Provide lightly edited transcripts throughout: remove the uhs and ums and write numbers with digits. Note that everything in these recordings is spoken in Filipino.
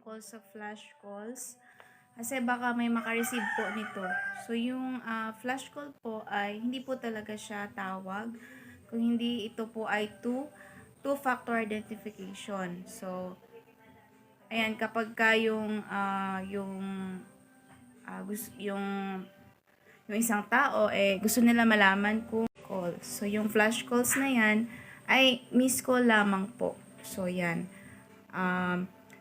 tungkol sa flash calls. Kasi baka may makareceive po nito. So, yung flash call po ay hindi po talaga siya tawag. Kung hindi, ito po ay two-factor identification. So, ayan, kapag ka yung isang tao, gusto nila malaman kung call. So, yung flash calls na yan, ay miss call lamang po. So, yan.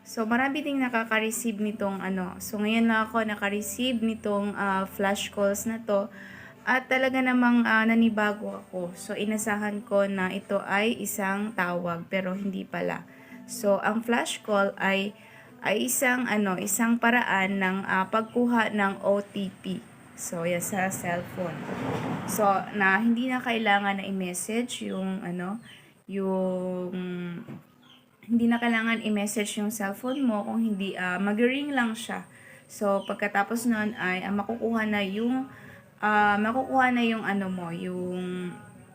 So, marami ding nakaka-receive nitong So, ngayon lang ako naka-receive nitong flash calls na to. At talaga namang nanibago ako. So, inasahan ko na ito ay isang tawag, pero hindi pala. So, ang flash call ay isang paraan ng pagkuha ng OTP. So, yan sa cellphone. So, na hindi na kailangan na i-message hindi na kailangan i-message yung cellphone mo kung hindi mag-ring lang siya. So, pagkatapos nun ay makukuha na yung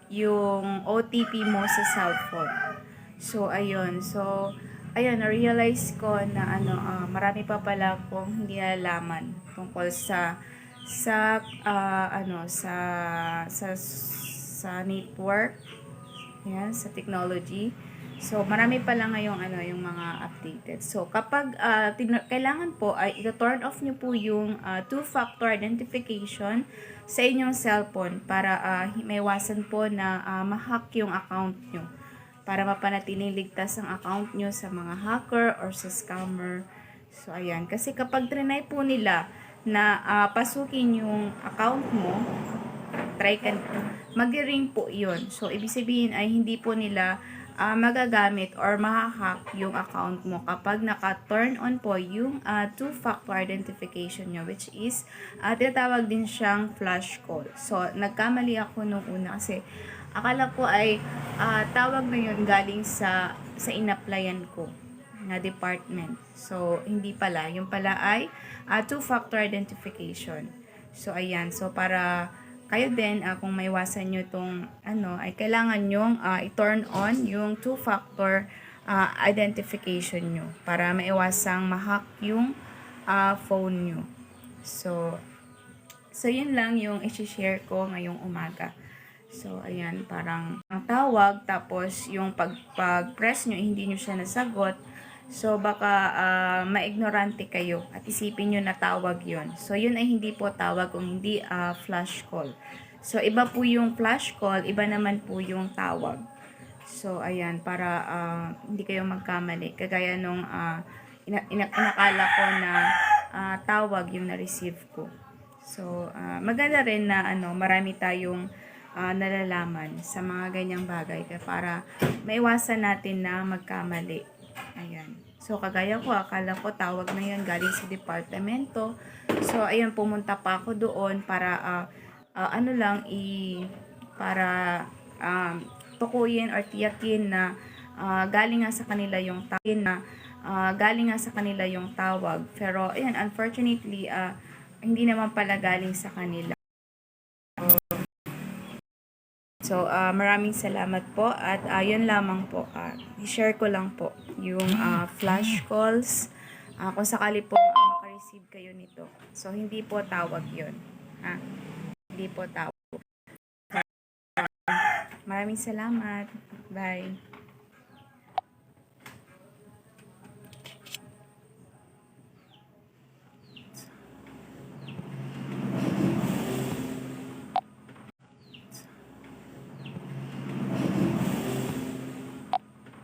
yung OTP mo sa cellphone. So, ayun. So, ayun, na-realize ko na marami pa pala akong hindi nalalaman tungkol sa network, yan, sa technology. So, marami pala ngayong yung mga updated. So, kapag kailangan po ay i-turn off nyo po yung two-factor identification sa inyong cellphone para maiwasan po na ma-hack yung account nyo. Para mapanatiling ligtas ang account nyo sa mga hacker or sa scammer. So, ayan. Kasi kapag trinay po nila na pasukin yung account mo, mag-ring po yun. So, ibig sabihin ay hindi po nila magagamit or mahahack yung account mo kapag naka-turn on po yung two-factor identification nyo, which is tinatawag din siyang flash call. So, nagkamali ako nung una kasi akala ko ay tawag na yun galing sa in-applyan ko na department. So, hindi pala. Yung pala ay two-factor identification. So, ayan. So, para kayo din, kung maiwasan nyo itong ay kailangan nyo i-turn on yung two-factor identification nyo para maiwasang ma-hack yung phone nyo. So, yun lang yung i-share ko ngayong umaga. So, ayan, parang ang tawag, tapos yung pag-press nyo, hindi nyo siya nasagot. So, baka maignorante kayo at isipin nyo na tawag yon. So, yun ay hindi po tawag kung hindi flash call. So, iba po yung flash call, iba naman po yung tawag. So, ayan, para hindi kayo magkamali. Kagaya nung inakala ko na tawag yung na-receive ko. So, maganda rin na marami tayong nalalaman sa mga ganyang bagay para maiwasan natin na magkamali. Ayan. So, kagaya ko, akala ko tawag na yan galing sa departamento. So, ayun, pumunta pa ako doon para tukuyin or tiyakin na galing nga sa kanila yung tawag. Pero, ayun, unfortunately, hindi naman pala galing sa kanila. So, maraming salamat po at yun lamang po. I-share ko lang po yung flash calls kung sakali po maka-receive kayo nito. So, hindi po tawag yun. Hindi po tawag. Maraming salamat. Bye.